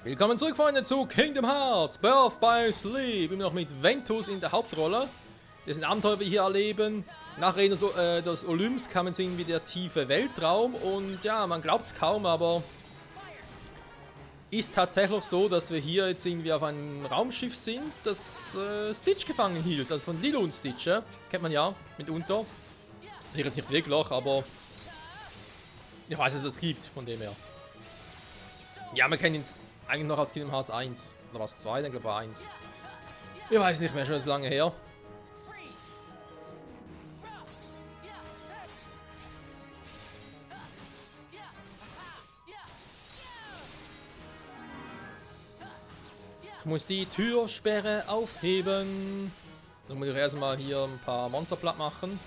Willkommen zurück, Freunde, zu Kingdom Hearts Birth by Sleep. Immer noch mit Ventus in der Hauptrolle. Dessen Abenteuer wir hier erleben. Nach Arena des Olymps kann man sehen wie der tiefe Weltraum. Und ja, man glaubt es kaum, aber ist tatsächlich so, dass wir hier jetzt irgendwie auf einem Raumschiff sind, das Stitch gefangen hielt. Das von Lilo und Stitch, ja? Kennt man ja mitunter. Ich jetzt nicht wirklich, aber ich weiß, dass es das gibt, von dem her. Ja, man kennt ihn eigentlich noch aus Kingdom Hearts 1. Oder was 2? Dann glaube ich 1. Ich weiß nicht mehr, schon so lange her. Ich muss die Türsperre aufheben. Dann muss ich erstmal hier ein paar Monster platt machen.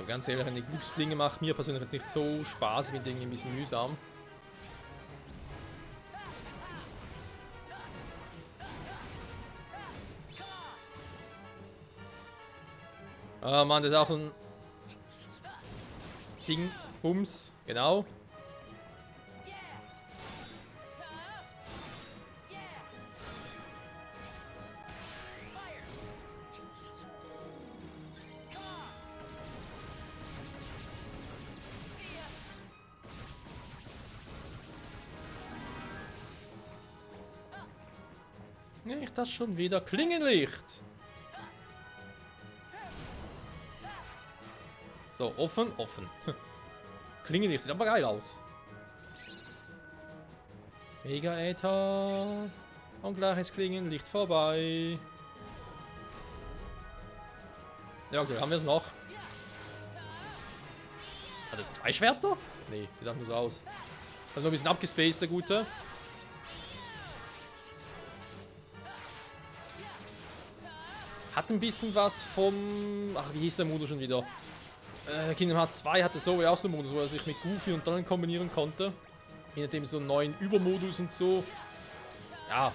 Ganz ehrlich, eine Glücksklinge macht mir persönlich jetzt nicht so Spaß, ich finde irgendwie ein bisschen mühsam. Mann, das ist auch so ein Ding, Bums, genau. Nicht das schon wieder Klingenlicht. So, offen, offen. Klingenlicht sieht aber geil aus. Mega Äther. Und gleiches Klingenlicht vorbei. Ja, okay, haben wir es noch. Hat er 2 Schwerter? Nee, sieht auch nur so aus. Hat nur ein bisschen abgespaced, der Gute. Hat ein bisschen was vom... Ach, wie hieß der Modus schon wieder? Kingdom Hearts 2 hatte so auch so einen Modus, wo er sich mit Goofy und Donald kombinieren konnte. Je nachdem so einen neuen Übermodus und so. Ja,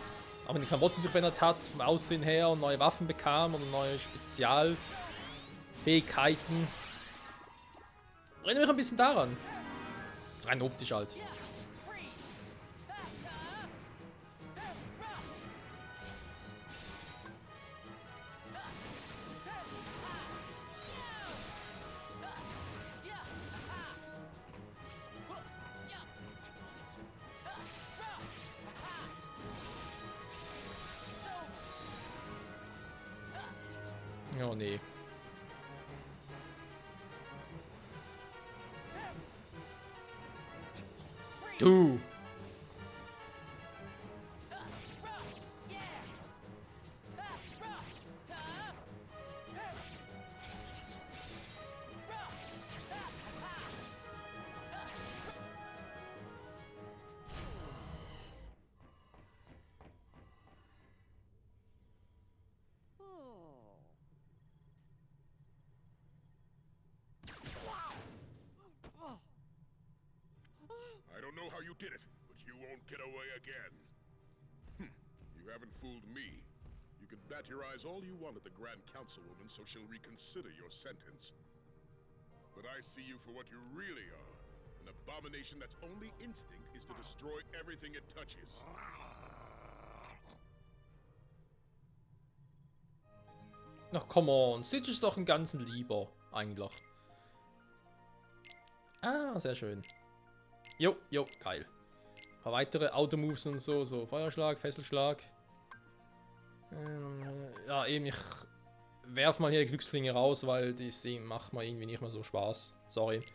aber die Klamotten sich verändert hat, vom Aussehen her und neue Waffen bekam und neue Spezialfähigkeiten. Erinnere mich ein bisschen daran. Rein optisch halt. Oh nee. Du! I don't know how you did it, but you won't get away again. You haven't fooled me. You can bat your eyes all you want at the Grand Councilwoman so she'll reconsider your sentence. But I see you for what you really are. An abomination that's only instinct is to destroy everything it touches. Ach, come on. Stitch ist doch ein ganzen Lieber, eigentlich. Ah, sehr schön. Jo, geil. Ein paar weitere Automoves und so, so Feuerschlag, Fesselschlag. Ja, eben, ich werf mal hier die Glücksklinge raus, weil die macht mal irgendwie nicht mehr so Spaß. Sorry.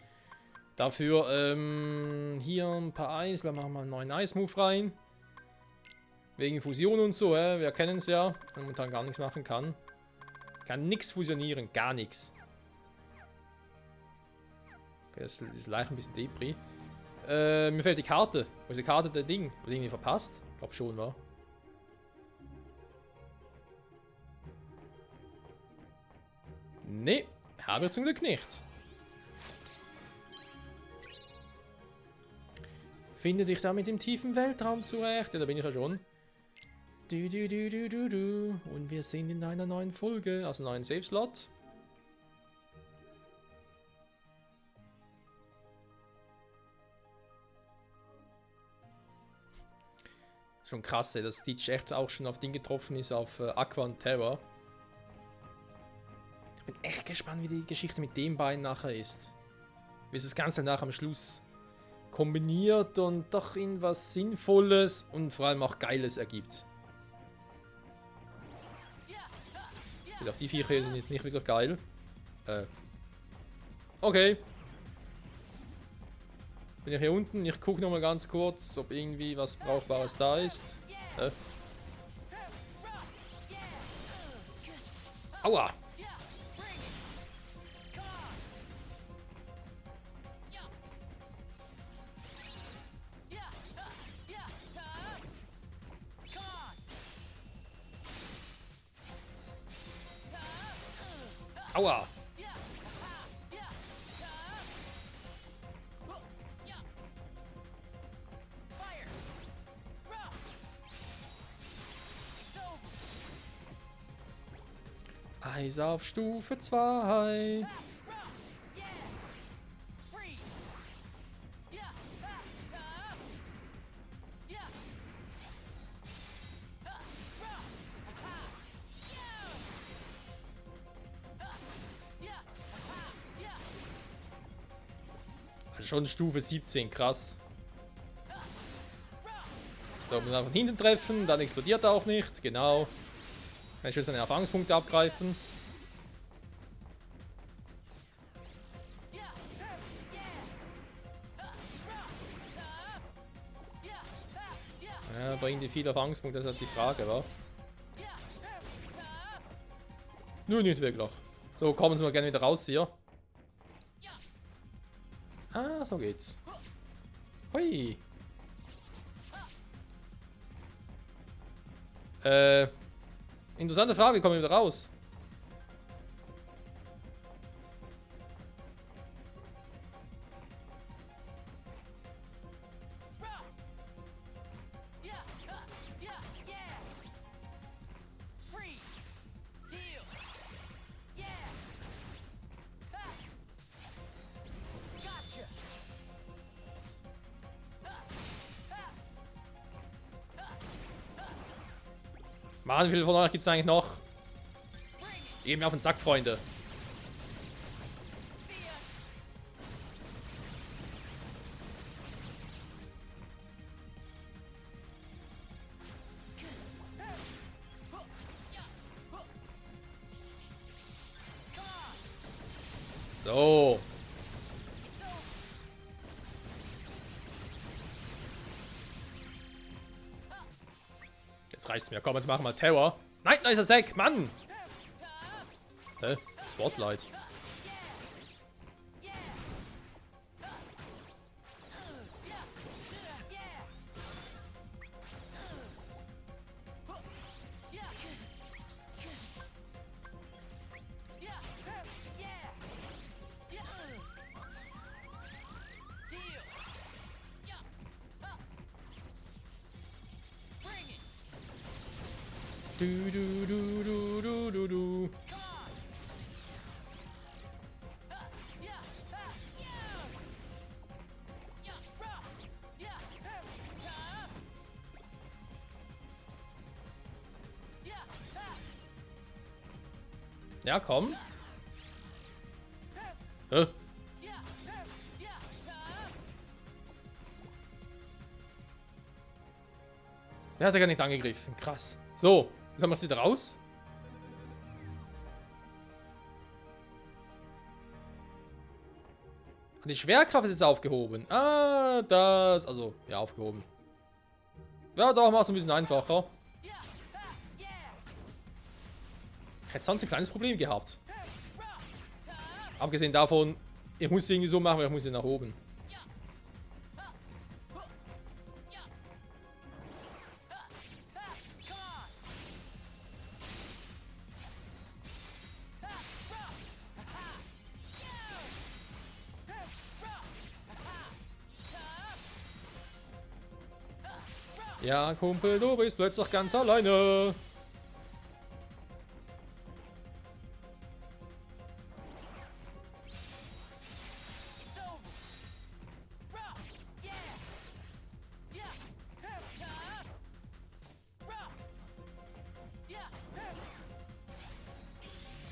Dafür, hier ein paar Eis, dann machen wir einen neuen Ice-Move rein. Wegen Fusion und so, wir kennen es ja, momentan gar nichts machen kann. Kann nichts fusionieren, gar nichts. Okay, das ist leicht ein bisschen Depri. Mir fehlt die Karte. Wo ist die Karte der Ding? Wurde irgendwie verpasst? Ich glaube schon, war. Nee, habe ich zum Glück nicht. Finde dich da mit dem tiefen Weltraum zurecht? Ja, da bin ich ja schon. Und wir sind in einer neuen Folge, also neuen Save-Slot. Schon krass, dass Stitch echt auch schon auf Ding getroffen ist, auf Aqua und Terra. Ich bin echt gespannt, wie die Geschichte mit dem beiden nachher ist. Wie es das Ganze nachher am Schluss kombiniert und doch in was Sinnvolles und vor allem auch Geiles ergibt. Auf die Viecher sind jetzt nicht wirklich geil. Okay. Bin ich hier unten? Ich gucke nochmal ganz kurz, ob irgendwie was Brauchbares da ist. Aua! Aua! Eis auf Stufe 2. Also schon Stufe 17, krass. So, muss man von hinten treffen, dann explodiert er auch nicht, genau. Kann ich jetzt seine Erfahrungspunkte abgreifen. Ja, bringen die viele Erfahrungspunkte, das ist halt die Frage, wa? Nur nicht wirklich. So, kommen Sie mal gerne wieder raus hier. Ah, so geht's. Hui. Interessante Frage, wie kommen wir wieder raus? Mann, wie viele von euch gibt es eigentlich noch? Geht mir auf den Sack, Freunde. So. Jetzt reicht's mir. Komm, jetzt machen wir Terror. Nein, da ist er Sack, Mann! Hä? Spotlight. Du. Ja, komm. Hä? Der hat ja gar nicht angegriffen. Krass. So, wie kommen wir jetzt wieder raus? Die Schwerkraft ist jetzt aufgehoben. Ah, das. Also, ja, aufgehoben. Ja, doch, macht es ein bisschen einfacher. Ich hätte sonst ein kleines Problem gehabt. Abgesehen davon, ich muss sie irgendwie so machen, weil ich muss sie nach oben. Ja, Kumpel, du bist plötzlich ganz alleine.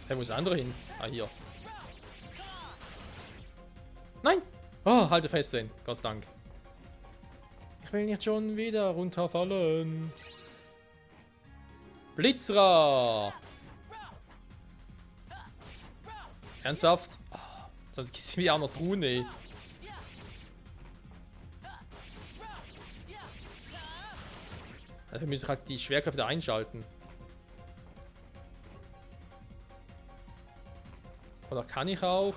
Hey, wo ist der andere hin? Ah, hier. Nein! Oh, halte fest, Sven. Gott sei Dank. Ich will nicht schon wieder runterfallen. Blitzra! Ernsthaft? Oh, sonst gibt es mir auch noch Truhen, ey. Dafür müssen halt die Schwerkräfte einschalten. Oder kann ich auch?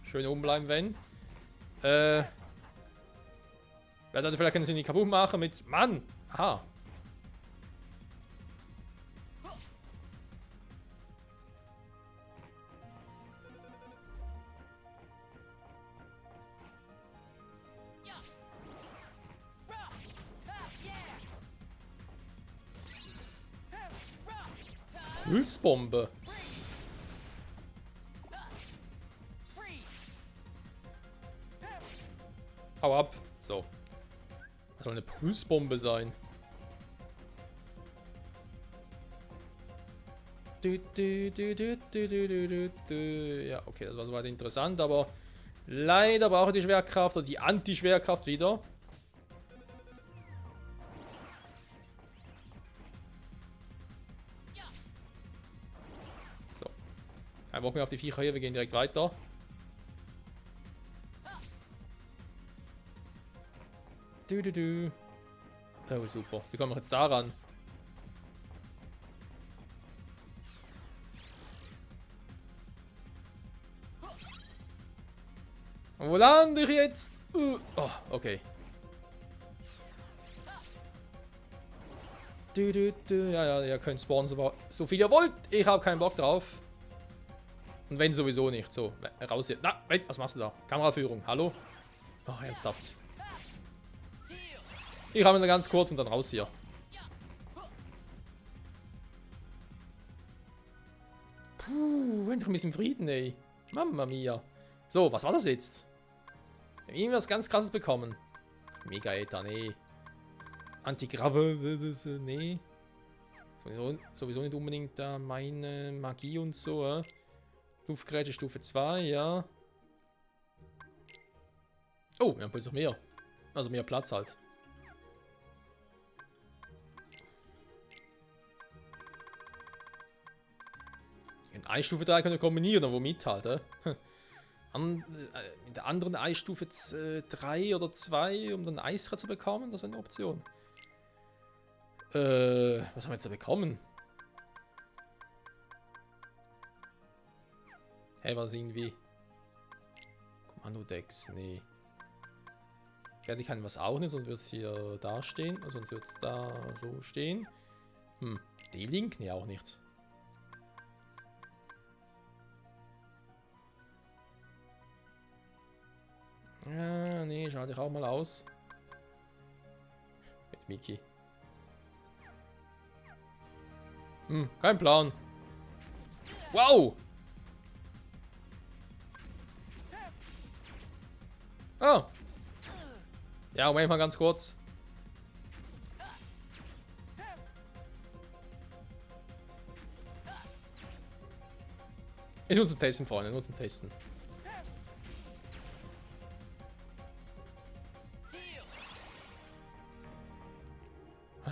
Schön oben bleiben, wenn. Wer da vielleicht können sie nicht kaputt machen mit. Mann! Aha. Pulsbombe. Hau ab. So. Das soll eine Pulsbombe sein. Ja, okay, das war soweit interessant, aber leider brauche ich die Schwerkraft oder die Anti-Schwerkraft wieder. So. Kein Bock mehr auf die Viecher hier, wir gehen direkt weiter. Oh, super. Wie kommen wir jetzt daran? Wo lande ich jetzt? Oh, okay. Ja, ihr könnt spawnen, so viel ihr wollt. Ich habe keinen Bock drauf. Und wenn sowieso nicht. So, raus hier. Na, was machst du da? Kameraführung, hallo? Oh, ernsthaft. Ich habe ihn ganz kurz und dann raus hier. Puh, endlich ein bisschen Frieden, ey. Mamma mia. So, was war das jetzt? Wir haben irgendwas ganz krasses bekommen. Mega-Ether, nee. Antigrave, nee. Sowieso nicht unbedingt da meine Magie und so, Luftgeräte Stufe 2, ja. Oh, wir haben plötzlich mehr. Also mehr Platz halt. In Eisstufe 3 können wir kombinieren, womit halt, in der anderen Eisstufe 3 oder 2, um dann Eisra zu bekommen, das ist eine Option. Was haben wir jetzt da bekommen? Hey, was irgendwie? Kommando-Decks, nee. Fertig kann was auch nicht, sonst wird es hier da stehen, sonst wird es da so stehen. D-Link? Nee, auch nicht. Ja, nee, schalte ich auch mal aus. Mit Miki. Kein Plan. Wow! Oh! Ja, Moment mal ganz kurz. Ich muss zum Testen, Freunde, nur zum Testen.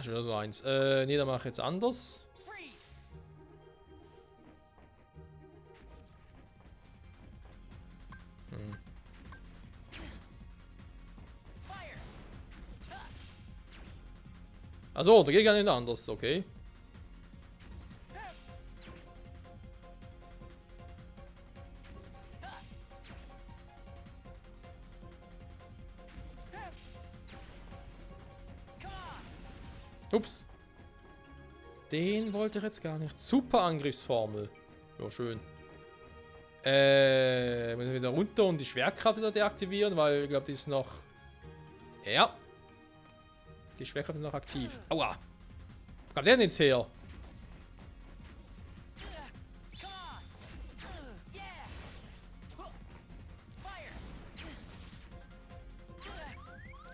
Schon wieder so eins. Nee, dann mache ich jetzt anders. Achso, da geht gar nicht anders, okay. Ups. Den wollte ich jetzt gar nicht. Super Angriffsformel. Ja, schön. Müssen wir wieder runter und die Schwerkraft wieder deaktivieren, weil ich glaube, die ist noch... Ja. Die Schwerkraft ist noch aktiv. Aua. Wo kommt der denn jetzt her?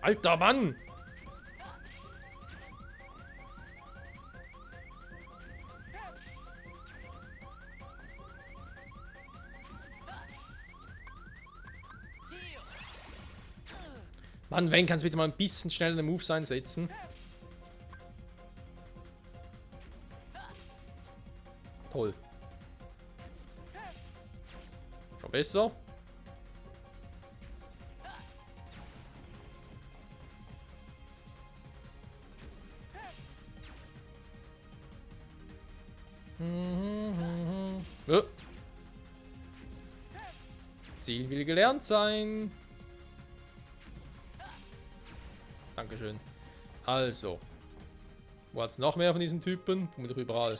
Alter Mann! Mann, wenn kannst du bitte mal ein bisschen schneller den Moves einsetzen? Toll. Schon besser. Ziel will gelernt sein. Dankeschön. Also. Wo hat es noch mehr von diesen Typen? Vermutlich überall.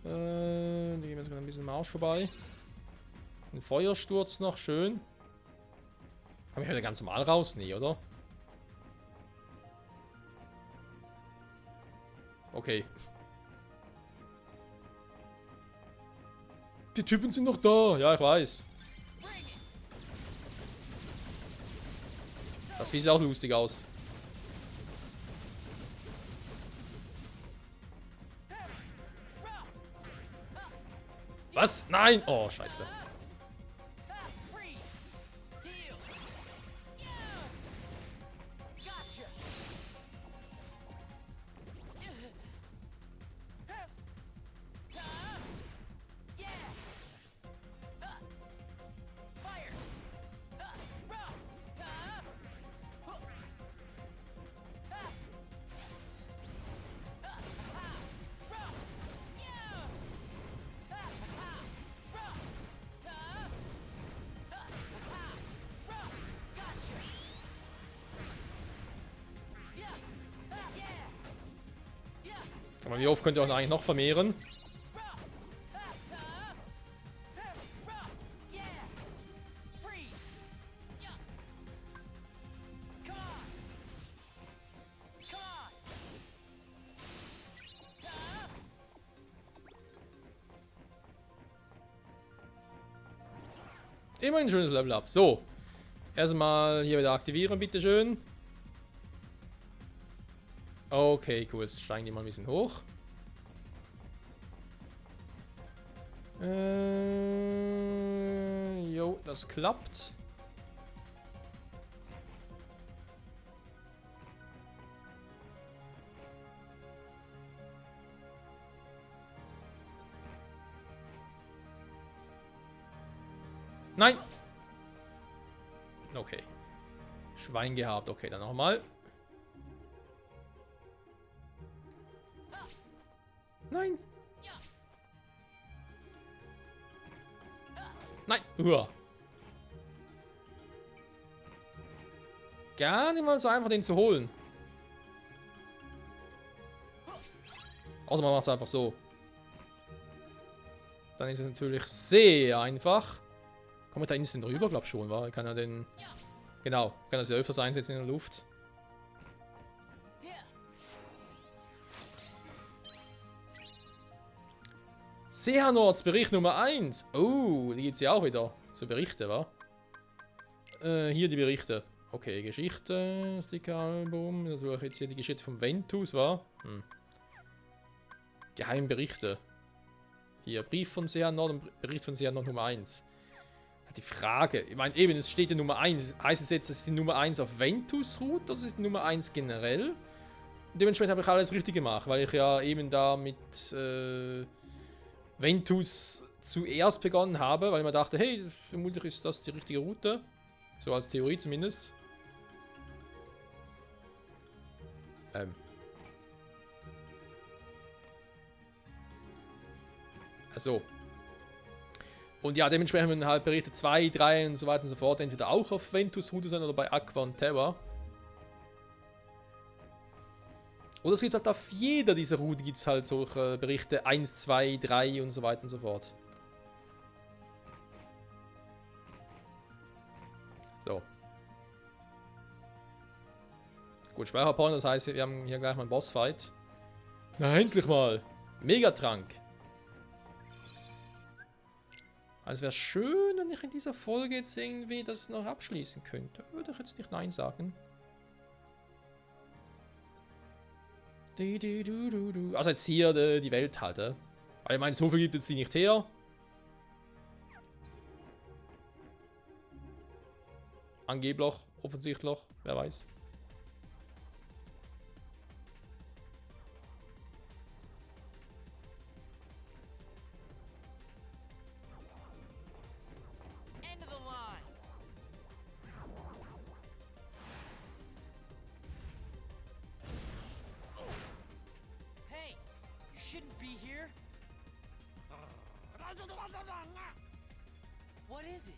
Die gehen jetzt ein bisschen im Arsch vorbei. Ein Feuersturz noch, schön. Komm ich wieder ganz normal raus? Nee, oder? Okay. Die Typen sind noch da. Ja, ich weiß. Das sieht auch lustig aus. Was? Nein! Oh, scheiße. Aber wie oft könnt ihr euch eigentlich noch vermehren? Immer ein schönes Level Up. So. Erstmal hier wieder aktivieren, bitteschön. Okay, cool. Jetzt steigen die mal ein bisschen hoch. Jo, das klappt. Nein! Okay. Schwein gehabt. Okay, dann nochmal. Nein! Nein! Uah. Gar nicht mal so einfach, den zu holen. Außer man macht es einfach so. Dann ist es natürlich sehr einfach. Kommt da instant rüber, glaub schon, war. Ich kann ja den... Genau, kann das ja öfters einsetzen in der Luft. Seanords Bericht Nummer 1. Oh, die gibt es ja auch wieder. So Berichte, wa? Hier die Berichte. Okay, Geschichte, Stickeralbum. Da suche ich jetzt hier die Geschichte vom Ventus, wa? Geheimberichte. Hier, Brief von Seanord und Bericht von Seanord Nummer 1. Die Frage, ich meine eben, es steht ja Nummer 1. Heißt es jetzt, dass die Nummer 1 auf Ventus ruht oder ist es die Nummer 1 generell? Und dementsprechend habe ich alles richtig gemacht, weil ich ja eben da mit Ventus zuerst begonnen habe, weil ich mir dachte, hey, vermutlich ist das die richtige Route. So als Theorie zumindest. Also. Und ja, dementsprechend werden halt Berichte 2, 3 und so weiter und so fort entweder auch auf Ventus Route sein oder bei Aqua und Terra. Oder es gibt halt auf jeder dieser Route gibt es halt solche Berichte 1, 2, 3 und so weiter und so fort. So. Gut, Speicherporn, das heißt, wir haben hier gleich mal einen Bossfight. Na, endlich mal! Megatrank! Also es wäre schön, wenn ich in dieser Folge jetzt irgendwie das noch abschließen könnte. Würde ich jetzt nicht Nein sagen. Also jetzt hier die Welt halt. Aber ich meine, so viel gibt jetzt die nicht her. Angeblich, offensichtlich, wer weiß. What is it?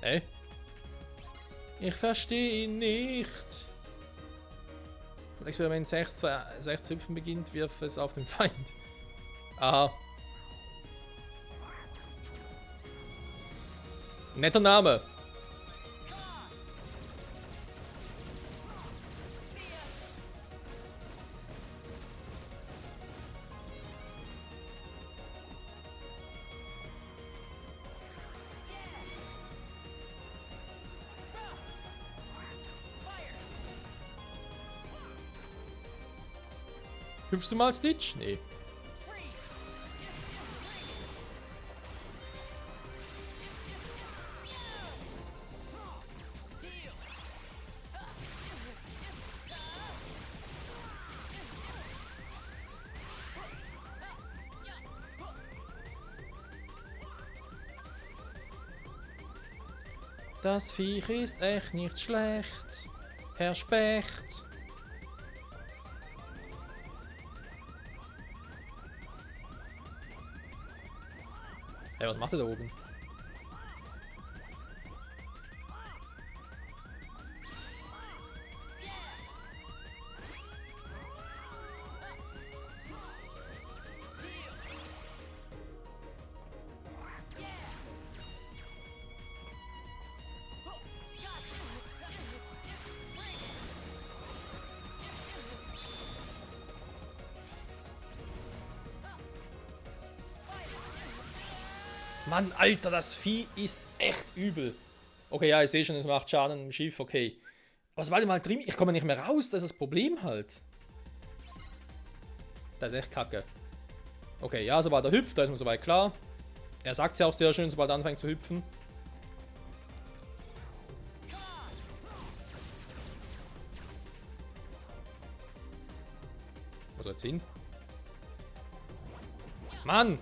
Hey? Ich verstehe ihn nicht. Das Experiment 6 zu hüpfen beginnt, wirf es auf den Feind. Aha. Netter Name. Hüpfst du mal, Stitch? Nee. Das Viech ist echt nicht schlecht. Herr Specht. Hey, was macht er da oben? Mann, Alter, das Vieh ist echt übel. Okay, ja, ich sehe schon, es macht Schaden im Schiff, okay. Aber sobald ich mal drin, ich komme nicht mehr raus, das ist das Problem halt. Das ist echt kacke. Okay, ja, sobald er hüpft, da ist mir soweit klar. Er sagt es ja auch sehr schön, sobald er anfängt zu hüpfen. Wo soll jetzt hin? Mann!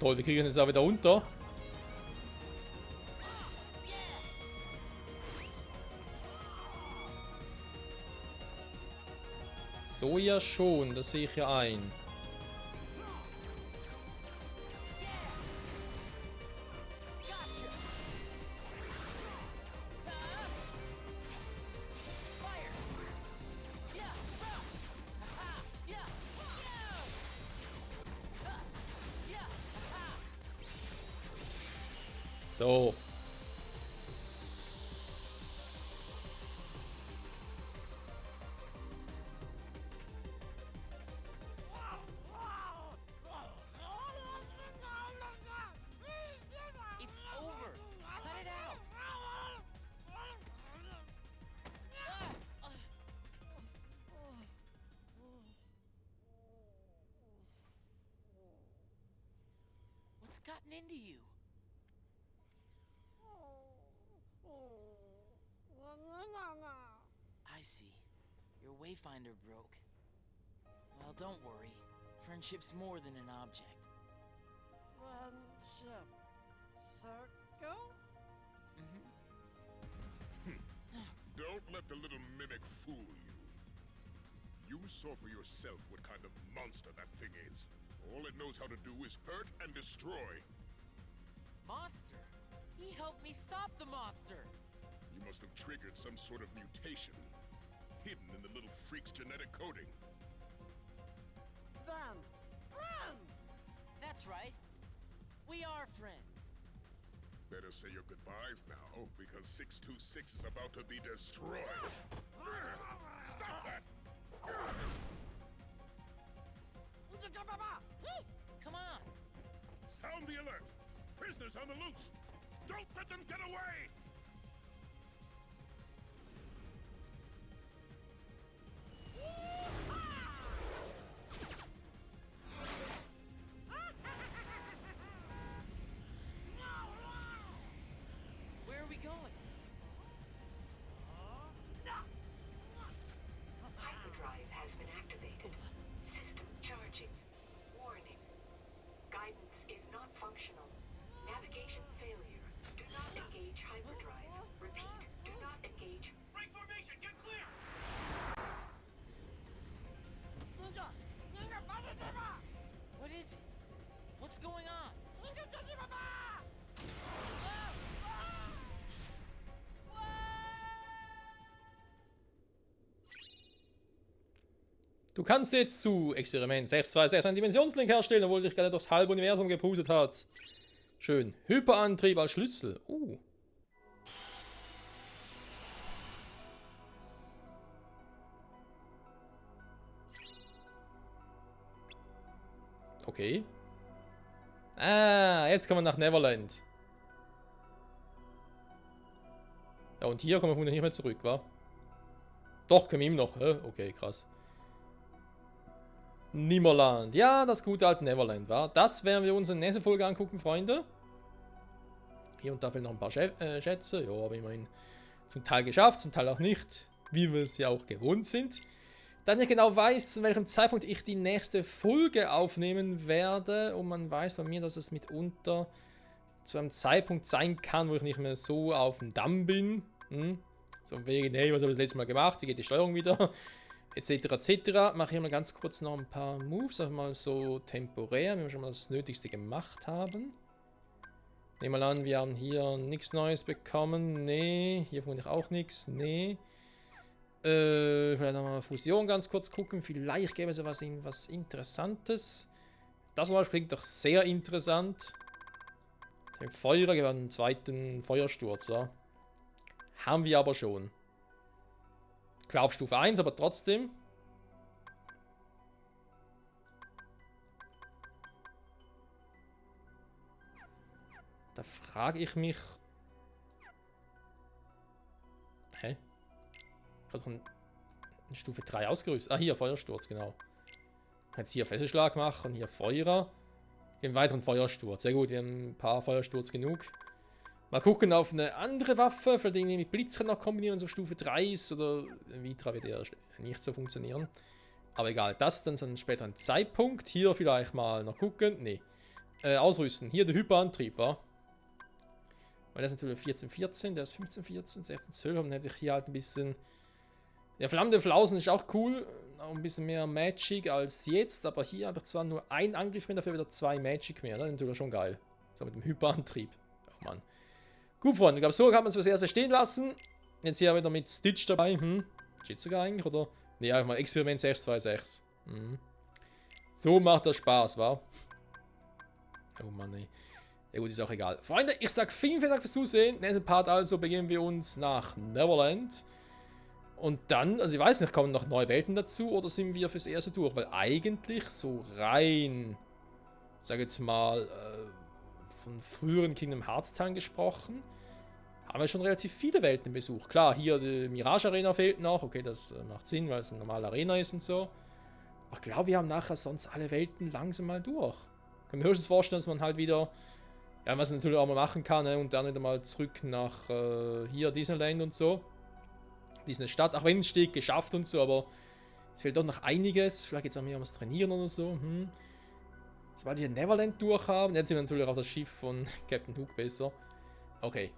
Toll, wir kriegen jetzt auch wieder runter. So ja schon, das sehe ich ja ein. So. It's over. Cut it out. happened to you? I see. Your Wayfinder broke. Well, don't worry. Friendship's more than an object. Friendship circle? Don't let the little mimic fool you. You saw for yourself what kind of monster that thing is. All it knows how to do is hurt and destroy. Monster? He helped me stop the monster! You must have triggered some sort of mutation, hidden in the little freak's genetic coding. Then, friend! That's right. We are friends. Better say your goodbyes now, because 626 is about to be destroyed. Stop that! Come on! Sound the alert! Prisoners on the loose! Don't let them get away! Where are we going? Hyperdrive has been activated. System charging. Warning. Guidance is not functional. Navigation failure. Do not engage hyperdrive. Repeat, do not engage. Break formation! Get clear! What is it? What's going on? Du kannst jetzt zu Experiment 626 einen Dimensionslink herstellen, obwohl dich gerade durchs halbe Universum gepustet hat. Schön. Hyperantrieb als Schlüssel. Okay. Ah, jetzt kommen wir nach Neverland. Ja, und hier kommen wir nicht mehr zurück, wa? Doch, können wir ihm noch. Okay, krass. Nimmerland. Ja, das gute alte Neverland, war. Das werden wir uns in der nächsten Folge angucken, Freunde. Hier und da fehlen noch ein paar Schätze. Ja, aber immerhin zum Teil geschafft, zum Teil auch nicht. Wie wir es ja auch gewohnt sind. Da ich genau weiß, zu welchem Zeitpunkt ich die nächste Folge aufnehmen werde. Und man weiß bei mir, dass es mitunter zu einem Zeitpunkt sein kann, wo ich nicht mehr so auf dem Damm bin. So wegen, hey, was habe ich das letzte Mal gemacht? Wie geht die Steuerung wieder? Etc. etc. Mache ich mal ganz kurz noch ein paar Moves, einfach mal so temporär, wenn wir schon mal das Nötigste gemacht haben. Nehmen wir an, wir haben hier nichts Neues bekommen. Nee, hier vermutlich auch nichts. Nee. Vielleicht nochmal Fusion ganz kurz gucken. Vielleicht gäbe es ja was Interessantes. Das zum Beispiel klingt doch sehr interessant. Den Feuerer, wir haben einen zweiten Feuersturz, ja. Haben wir aber schon. Klar auf Stufe 1, aber trotzdem. Da frage ich mich. Hä? Ich habe doch eine Stufe 3 ausgerüstet. Ah, hier, Feuersturz, genau. Jetzt hier Fesselschlag machen, hier Feuerer. Den weiteren Feuersturz. Sehr gut, wir haben ein paar Feuersturz genug. Mal gucken auf eine andere Waffe, für die mit Blitzer noch kombinieren, so Stufe 3 ist. Oder Vitra wird eher nicht so funktionieren. Aber egal, das dann zu einem späteren Zeitpunkt. Hier vielleicht mal noch gucken. Nee. Ausrüsten. Hier der Hyperantrieb, wa? Weil das ist natürlich 14, der ist 15, 16, dann hätte ich hier halt ein bisschen. Der flammende Flausen ist auch cool. Auch ein bisschen mehr Magic als jetzt. Aber hier habe ich zwar nur einen Angriff mehr, dafür wieder 2 Magic mehr. Das ist natürlich schon geil. So mit dem Hyperantrieb. Oh Mann. Gut, Freunde. Ich glaube, so kann man es fürs Erste stehen lassen. Jetzt hier wieder mit Stitch dabei. Steht sogar eigentlich, oder? Ne, einfach mal Experiment 626. So macht das Spaß, wa? Oh Mann, ey. Ja gut, ist auch egal. Freunde, ich sag vielen Dank fürs Zusehen. Nächsten Part also begeben wir uns nach Neverland. Und dann, also ich weiß nicht, kommen noch neue Welten dazu oder sind wir fürs Erste durch? Weil eigentlich so rein, sag jetzt mal, von früheren Kingdom Hearts Teilen gesprochen, haben wir schon relativ viele Welten besucht. Klar, hier die Mirage Arena fehlt noch. Okay, das macht Sinn, weil es eine normale Arena ist und so. Aber ich glaube, wir haben nachher sonst alle Welten langsam mal durch. Können wir höchstens vorstellen, dass man halt wieder Ja, was ich natürlich auch mal machen kann, ne? Und dann wieder mal zurück nach hier Disneyland und so. Disney Stadt, auch wenn es steht, geschafft und so, aber es fehlt doch noch einiges. Vielleicht jetzt auch mehr ums Trainieren oder so. Sobald wir Neverland durch haben, jetzt sind wir natürlich auch das Schiff von Captain Hook besser. Okay.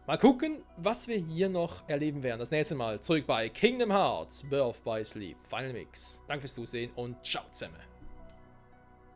Mal gucken, was wir hier noch erleben werden. Das nächste Mal zurück bei Kingdom Hearts Birth by Sleep Final Mix. Danke fürs Zusehen und ciao zusammen.